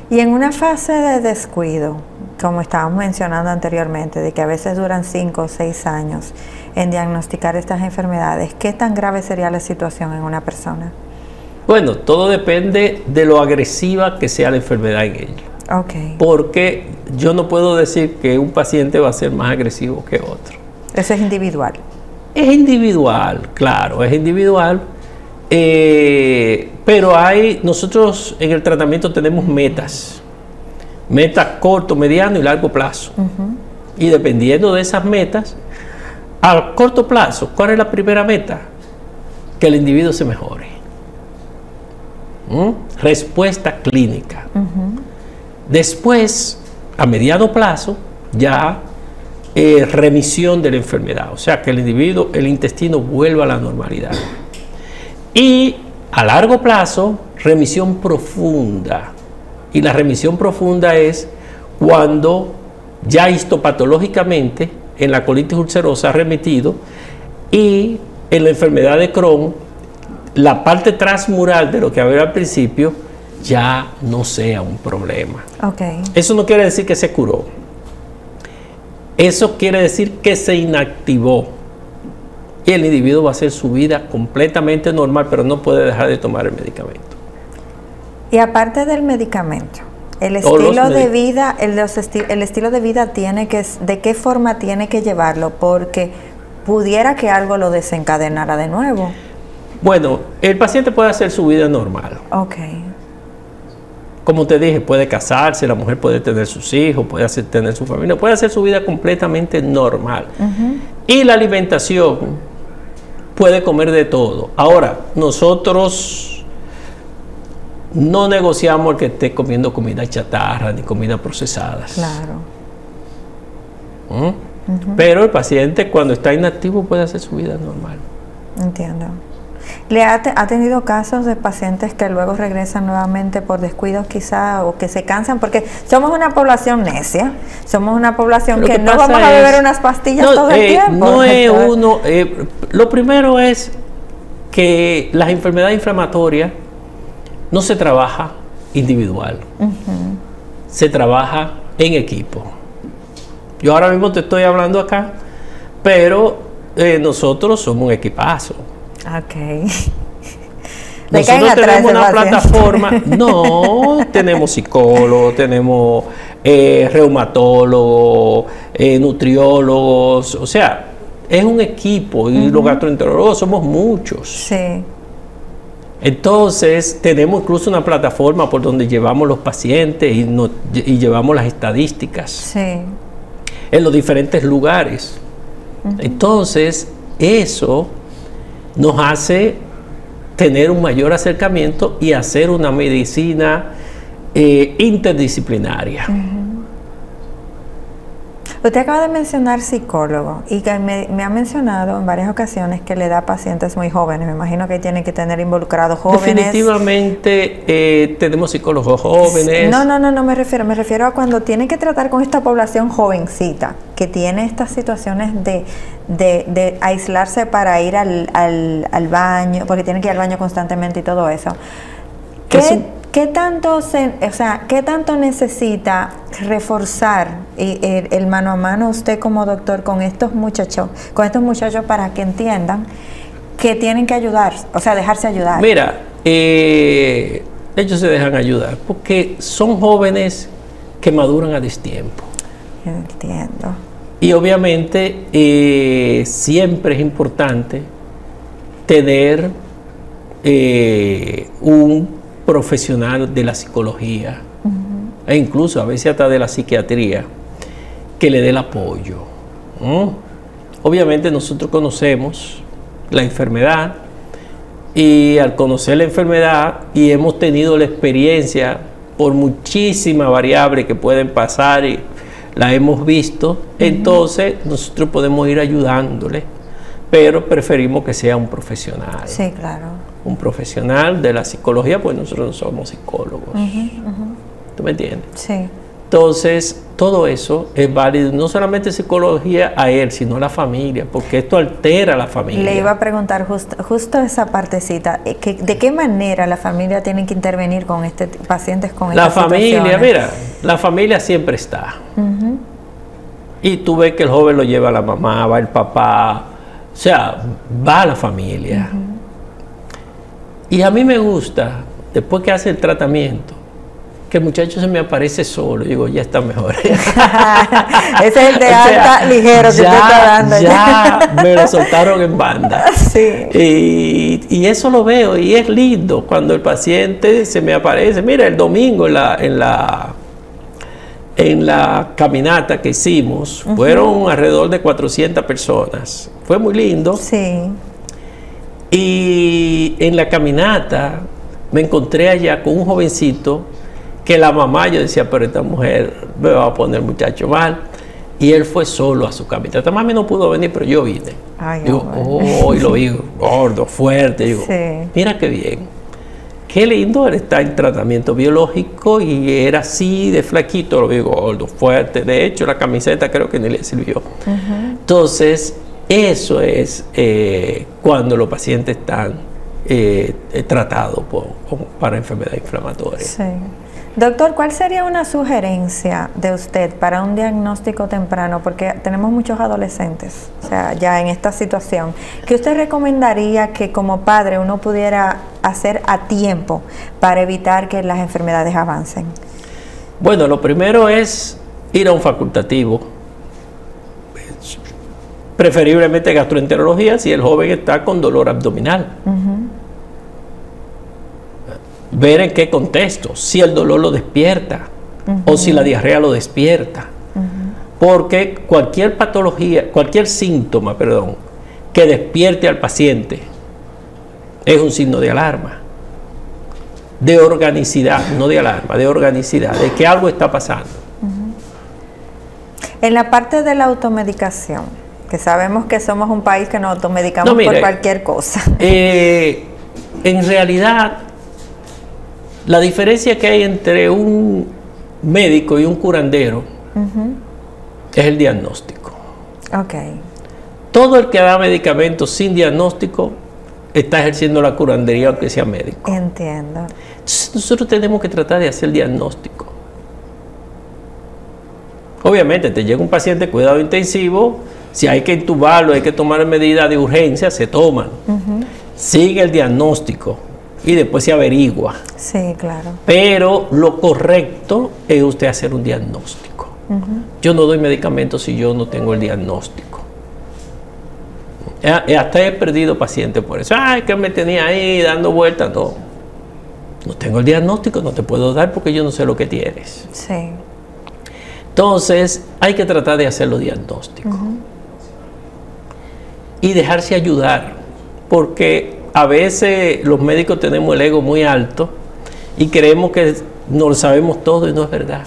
Y en una fase de descuido, como estábamos mencionando anteriormente, de que a veces duran 5 o 6 años en diagnosticar estas enfermedades, ¿qué tan grave sería la situación en una persona? Bueno, todo depende de lo agresiva que sea la enfermedad en ella. Okay. Porque yo no puedo decir que un paciente va a ser más agresivo que otro. Eso es individual. Es individual, claro, es individual. Pero nosotros en el tratamiento tenemos metas corto, mediano y largo plazo. Y dependiendo de esas metas, a corto plazo, ¿cuál es la primera meta? Que el individuo se mejore. Respuesta clínica. Después, a mediano plazo, ya remisión de la enfermedad, o sea, que el individuo, el intestino vuelva a la normalidad. Y a largo plazo, remisión profunda. Y la remisión profunda es cuando ya histopatológicamente en la colitis ulcerosa ha remitido y en la enfermedad de Crohn, la parte transmural de lo que había al principio ya no sea un problema. Okay. Eso no quiere decir que se curó. Eso quiere decir que se inactivó. Y el individuo va a hacer su vida completamente normal, pero no puede dejar de tomar el medicamento. Y aparte del medicamento, el estilo de vida, el estilo de vida ¿de qué forma tiene que llevarlo? Porque pudiera que algo lo desencadenara de nuevo. Bueno, el paciente puede hacer su vida normal. Okay. Como te dije, puede casarse, la mujer puede tener sus hijos, puede tener su familia, puede hacer su vida completamente normal. Y la alimentación, puede comer de todo. Ahora, nosotros no negociamos el que esté comiendo comida chatarra ni comida procesadas. Claro. Pero el paciente cuando está inactivo puede hacer su vida normal. Entiendo. ¿Ha tenido casos de pacientes que luego regresan nuevamente por descuidos quizá o que se cansan? Porque somos una población necia, somos una población que no vamos a beber unas pastillas todo el tiempo. No es uno, lo primero es que las enfermedades inflamatorias no se trabaja individual, se trabaja en equipo. Yo ahora mismo te estoy hablando acá, pero nosotros somos un equipazo. Ok. Nosotros tenemos una plataforma, no, tenemos psicólogos, tenemos reumatólogos, nutriólogos, o sea, es un equipo y los gastroenterólogos somos muchos. Sí. Entonces, tenemos incluso una plataforma por donde llevamos los pacientes y llevamos las estadísticas. Sí. En los diferentes lugares. Entonces, eso nos hace tener un mayor acercamiento y hacer una medicina interdisciplinaria. Usted acaba de mencionar psicólogo y que me ha mencionado en varias ocasiones que le da a pacientes muy jóvenes. Me imagino que tienen que tener involucrados jóvenes. Definitivamente tenemos psicólogos jóvenes. No me refiero a cuando tienen que tratar con esta población jovencita que tiene estas situaciones de aislarse para ir al baño, porque tienen que ir al baño constantemente y todo eso. ¿Qué tanto necesita reforzar el mano a mano usted como doctor con estos muchachos para que entiendan que tienen que ayudar, o sea, dejarse ayudar? Mira, ellos se dejan ayudar porque son jóvenes que maduran a destiempo. Entiendo. Y obviamente siempre es importante tener un profesional de la psicología e incluso a veces hasta de la psiquiatría que le dé el apoyo. Obviamente nosotros conocemos la enfermedad y al conocer la enfermedad y hemos tenido la experiencia por muchísimas variables que pueden pasar y la hemos visto, entonces nosotros podemos ir ayudándole, pero preferimos que sea un profesional. Sí, claro. Un profesional de la psicología, pues nosotros no somos psicólogos. ¿Tú me entiendes? Sí. Entonces, todo eso es válido, no solamente psicología a él, sino a la familia, porque esto altera a la familia. Le iba a preguntar justo esa partecita, ¿de qué manera la familia tiene que intervenir con pacientes con estas situaciones? La familia, mira, la familia siempre está. Y tú ves que el joven lo lleva a la mamá, va el papá, o sea, va a la familia. Y a mí me gusta, después que hace el tratamiento, que el muchacho se me aparece solo. Digo, ya está mejor. Ese es el de alta ligero que te está dando. Ya me lo soltaron en banda. Sí. Y eso lo veo y es lindo cuando el paciente se me aparece. Mira, el domingo en la caminata que hicimos, fueron alrededor de 400 personas. Fue muy lindo. Sí. Y en la caminata me encontré allá con un jovencito que la mamá, yo decía, pero esta mujer me va a poner muchacho mal. Y él fue solo a su caminata. Mami no pudo venir, pero yo vine. Y lo vi gordo, fuerte. Digo, mira qué bien. Qué lindo, él está en tratamiento biológico y era así de flaquito, lo vi gordo, fuerte. De hecho, la camiseta creo que ni le sirvió. Entonces, eso es cuando los pacientes están tratados para enfermedades inflamatorias. Sí. Doctor, ¿cuál sería una sugerencia de usted para un diagnóstico temprano? Porque tenemos muchos adolescentes, o sea, ya en esta situación. ¿Qué usted recomendaría que como padre uno pudiera hacer a tiempo para evitar que las enfermedades avancen? Bueno, lo primero es ir a un facultativo, preferiblemente gastroenterología si el joven está con dolor abdominal. Ver en qué contexto, si el dolor lo despierta o si la diarrea lo despierta. Porque cualquier patología, cualquier síntoma, que despierte al paciente es un signo de alarma, de organicidad, no de alarma, de organicidad, de que algo está pasando. En la parte de la automedicación, Que sabemos que somos un país que nos automedicamos por cualquier cosa. En realidad, la diferencia que hay entre un médico y un curandero es el diagnóstico. Okay. Todo el que da medicamentos sin diagnóstico está ejerciendo la curandería aunque sea médico. Entiendo. Entonces, nosotros tenemos que tratar de hacer el diagnóstico. Obviamente, te llega un paciente de cuidado intensivo, si hay que intubarlo, hay que tomar medidas de urgencia, se toman. Sigue el diagnóstico y después se averigua. Sí, claro. Pero lo correcto es usted hacer un diagnóstico. Yo no doy medicamentos si yo no tengo el diagnóstico. Hasta he perdido pacientes por eso. Ay, que me tenía ahí dando vueltas. No tengo el diagnóstico, no te puedo dar porque yo no sé lo que tienes. Sí. Entonces, hay que tratar de hacer los diagnósticos. Y dejarse ayudar, porque a veces los médicos tenemos el ego muy alto y creemos que no lo sabemos todo y no es verdad.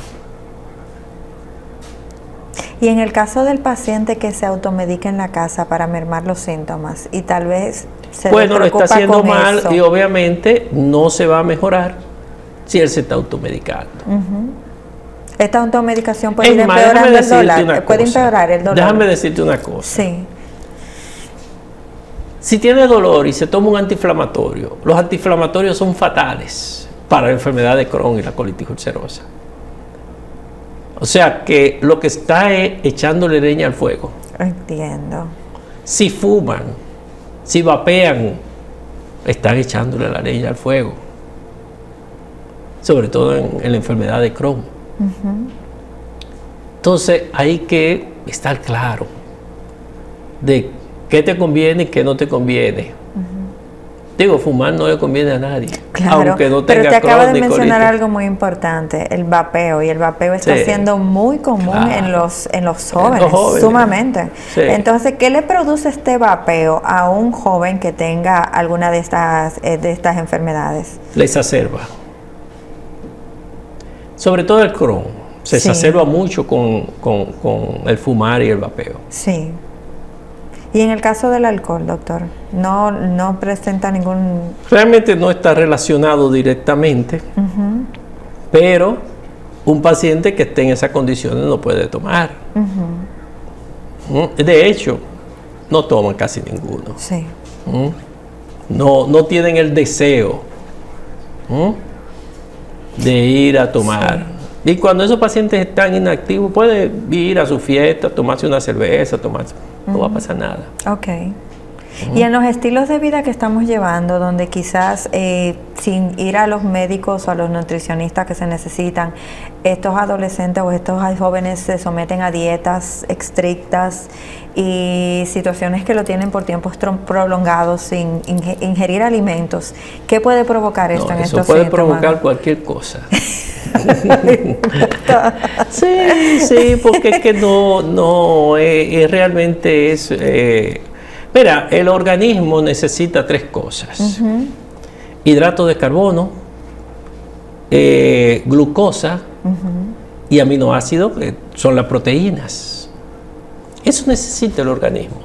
Y en el caso del paciente que se automedica en la casa para mermar los síntomas y tal vez se lo está haciendo mal y obviamente no se va a mejorar si él se está automedicando. Esta automedicación puede ir empeorando el dolor. Puede empeorar el dolor. Déjame decirte una cosa. Sí. Si tiene dolor y se toma un antiinflamatorio, los antiinflamatorios son fatales para la enfermedad de Crohn y la colitis ulcerosa. O sea que lo que está es echándole leña al fuego. Entiendo. Si fuman, si vapean, están echándole la leña al fuego. Sobre todo en la enfermedad de Crohn. Entonces hay que estar claro de qué te conviene y qué no te conviene. Digo, fumar no le conviene a nadie, claro, aunque no tenga pero te acaba de mencionar colitis. algo muy importante, el vapeo, y el vapeo está siendo muy común en los jóvenes, sumamente. Sí. Entonces, ¿qué le produce este vapeo a un joven que tenga alguna de estas enfermedades? Le exacerba. Sobre todo el Crohn, se exacerba mucho con el fumar y el vapeo. Sí. Y en el caso del alcohol, doctor, no presenta ningún... Realmente no está relacionado directamente, pero un paciente que esté en esas condiciones no puede tomar. De hecho, no toman casi ninguno. Sí. No tienen el deseo de ir a tomar. Sí. Y cuando esos pacientes están inactivos, puede ir a su fiesta, tomarse una cerveza, no va a pasar nada. Ok. Y en los estilos de vida que estamos llevando, donde quizás sin ir a los médicos o a los nutricionistas que se necesitan, estos adolescentes o estos jóvenes se someten a dietas estrictas y situaciones que lo tienen por tiempos prolongados sin ingerir alimentos, ¿qué puede provocar esto en estos síntomas? Eso puede provocar cualquier cosa. Sí, porque es que realmente es... mira, el organismo necesita 3 cosas. Hidrato de carbono, glucosa y aminoácidos, que son las proteínas. Eso necesita el organismo.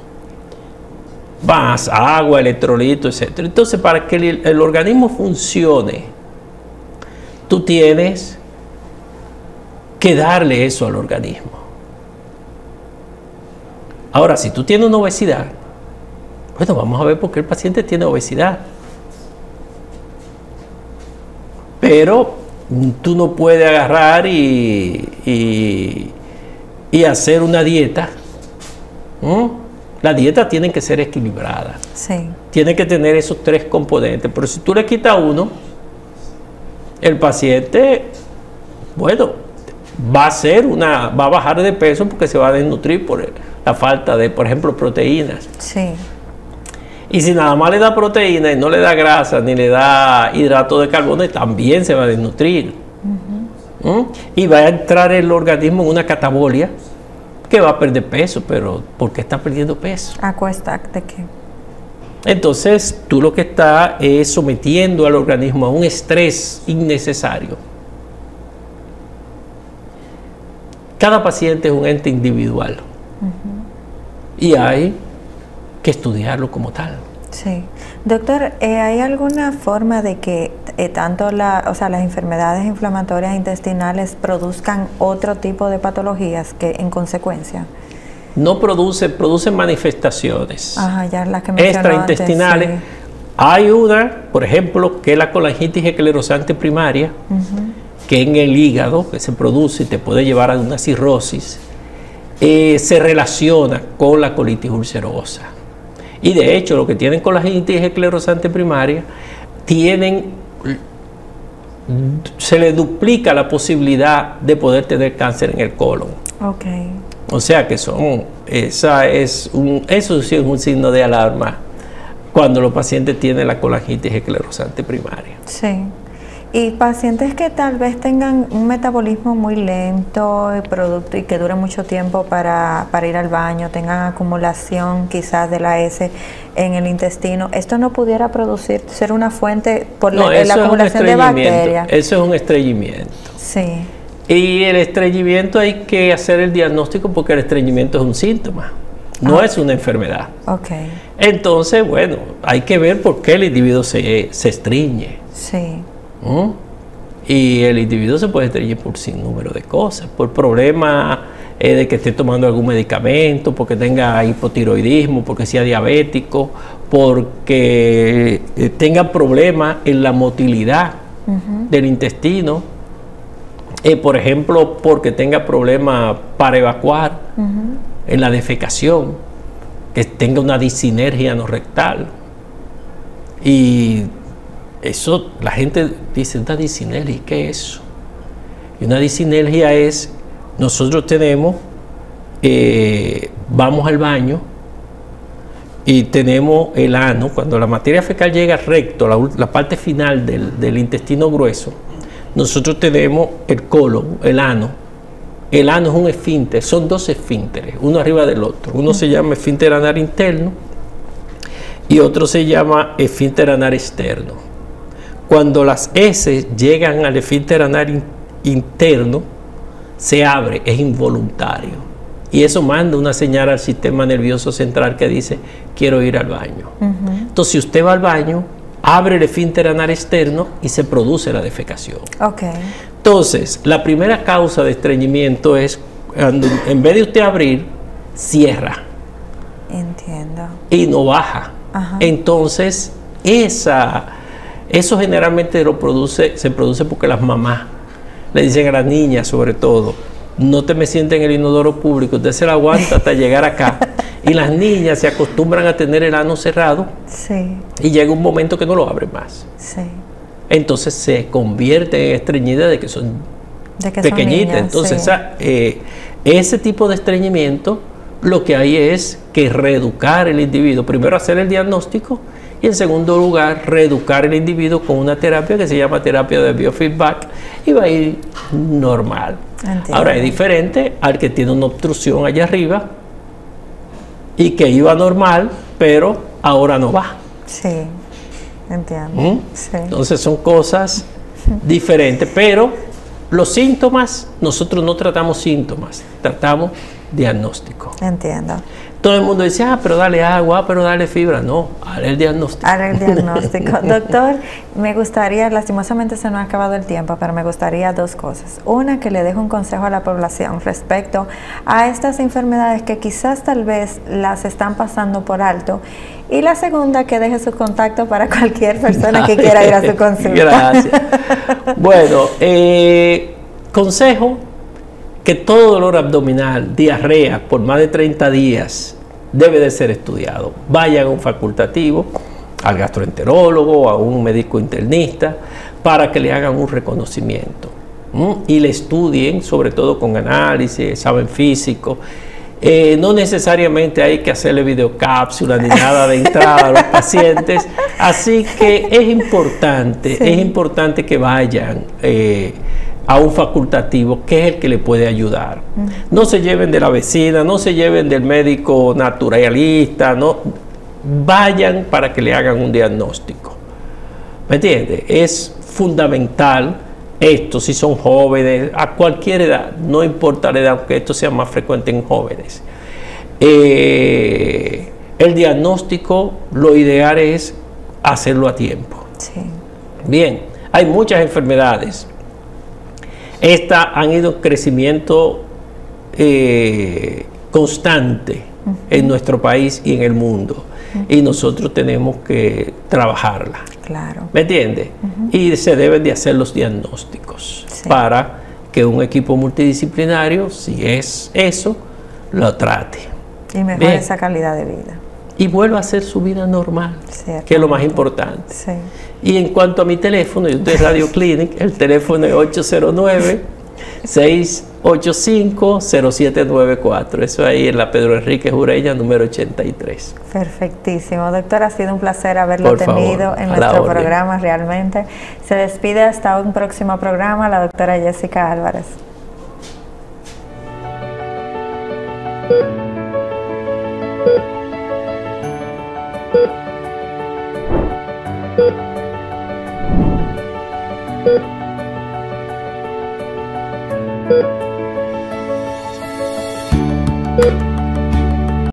Más agua, electrolitos, etc. Entonces, para que el organismo funcione, tú tienes que darle eso al organismo. Ahora, si tú tienes una obesidad, bueno, vamos a ver por qué el paciente tiene obesidad. Pero tú no puedes agarrar y hacer una dieta. La dieta tiene que ser equilibrada. Sí. Tiene que tener esos 3 componentes. Pero si tú le quitas uno, el paciente, bueno, va a bajar de peso porque se va a desnutrir por la falta de, por ejemplo, proteínas. Sí. Y si nada más le da proteína y no le da grasa ni le da hidrato de carbono, también se va a desnutrir. Y va a entrar el organismo en una catabolia que va a perder peso. Pero ¿por qué está perdiendo peso? ¿A cuesta de qué? Entonces tú lo que estás es sometiendo al organismo a un estrés innecesario. Cada paciente es un ente individual. y hay que estudiarlo como tal. Sí. Doctor, ¿hay alguna forma de que tanto las enfermedades inflamatorias intestinales produzcan otro tipo de patologías que en consecuencia? No producen manifestaciones Ya las que mencionó extraintestinales. antes, sí. Hay una, por ejemplo, que es la colangitis esclerosante primaria, que en el hígado, que se produce y te puede llevar a una cirrosis, se relaciona con la colitis ulcerosa. Y de hecho, los que tienen colangitis esclerosante primaria, se les duplica la posibilidad de poder tener cáncer en el colon. Okay. O sea que eso sí es un signo de alarma cuando los pacientes tienen la colangitis esclerosante primaria. Sí. Y pacientes que tal vez tengan un metabolismo muy lento y que dure mucho tiempo para ir al baño, tengan acumulación quizás de la S en el intestino, ¿esto no pudiera ser una fuente por la acumulación de bacterias? Eso es un estreñimiento. Sí. Y el estreñimiento hay que hacer el diagnóstico porque el estreñimiento es un síntoma, no es una enfermedad. Okay. Entonces, bueno, hay que ver por qué el individuo se estreñe. Sí. Y el individuo se puede estreñir por sin número de cosas, por problemas de que esté tomando algún medicamento, porque tenga hipotiroidismo, porque sea diabético, porque tenga problemas en la motilidad del intestino, por ejemplo, porque tenga problemas para evacuar en la defecación, que tenga una discinergia anorrectal. Y eso, la gente dice, una discinergia, ¿qué es eso? Y una discinergia es, nosotros tenemos, vamos al baño y tenemos el ano, cuando la materia fecal llega recto, la parte final del intestino grueso, nosotros tenemos el colon, el ano. El ano es un esfínter, son dos esfínteres, uno arriba del otro. Uno se llama esfínter anal interno y otro se llama esfínter anal externo. Cuando las heces llegan al esfínter anal interno, se abre, es involuntario. Y eso manda una señal al sistema nervioso central que dice, quiero ir al baño. Entonces, si usted va al baño, abre el esfínter anal externo y se produce la defecación. Okay. Entonces, la primera causa de estreñimiento es, cuando, en vez de usted abrir, cierra. Entiendo. Y no baja. Entonces, eso generalmente se produce porque las mamás le dicen a las niñas, sobre todo, no te me sientes en el inodoro público, usted se la aguanta hasta llegar acá. Y las niñas se acostumbran a tener el ano cerrado. Sí. Y llega un momento que no lo abren más. Sí. Entonces se convierte en estreñida de que son pequeñitas. Entonces, sí, ese tipo de estreñimiento, lo que hay es que reeducar el individuo. Primero hacer el diagnóstico y en segundo lugar reeducar el individuo con una terapia que se llama terapia de biofeedback y va a ir normal. Entiendo. Ahora es diferente al que tiene una obstrucción allá arriba y que iba normal, pero ahora no va. Sí, entiendo. Sí. Entonces son cosas diferentes, pero los síntomas, nosotros no tratamos síntomas, tratamos diagnóstico. Entiendo. Todo el mundo dice, pero dale agua, pero dale fibra. No, haré el diagnóstico. Haré el diagnóstico. Doctor, me gustaría, lastimosamente se nos ha acabado el tiempo, pero me gustaría dos cosas. Una, que le deje un consejo a la población respecto a estas enfermedades que quizás tal vez las están pasando por alto. Y la segunda, que deje su contacto para cualquier persona que quiera ir a su consulta. Gracias. Bueno, consejo: que todo dolor abdominal, diarrea por más de 30 días debe de ser estudiado. Vayan a un facultativo, al gastroenterólogo, a un médico internista, para que le hagan un reconocimiento y le estudien, sobre todo con análisis, examen físico. No necesariamente hay que hacerle videocápsula ni nada de entrada a los pacientes, así que es importante que vayan a un facultativo, que es el que le puede ayudar. No se lleven de la vecina, no se lleven del médico naturalista, no, vayan para que le hagan un diagnóstico. ¿Me entiende? Es fundamental esto, si son jóvenes, a cualquier edad, no importa la edad, aunque esto sea más frecuente en jóvenes. El diagnóstico, lo ideal es hacerlo a tiempo. Sí. Bien, hay muchas enfermedades. Estas han ido en crecimiento constante en nuestro país y en el mundo. Y nosotros tenemos que trabajarla. Claro. ¿Me entiendes? Y se deben de hacer los diagnósticos para que un equipo multidisciplinario, si es eso, lo trate. Y mejore esa calidad de vida. Y vuelva a hacer su vida normal, que es lo más importante. Sí. Y en cuanto a mi teléfono, yo estoy en Radio Clinic, el teléfono es 809-685-0794. Eso ahí en la Pedro Enríquez Ureña, número 83. Perfectísimo. Doctor, ha sido un placer haberlo tenido en nuestro programa, realmente. Se despide hasta un próximo programa la doctora Jessica Álvarez. Thank you.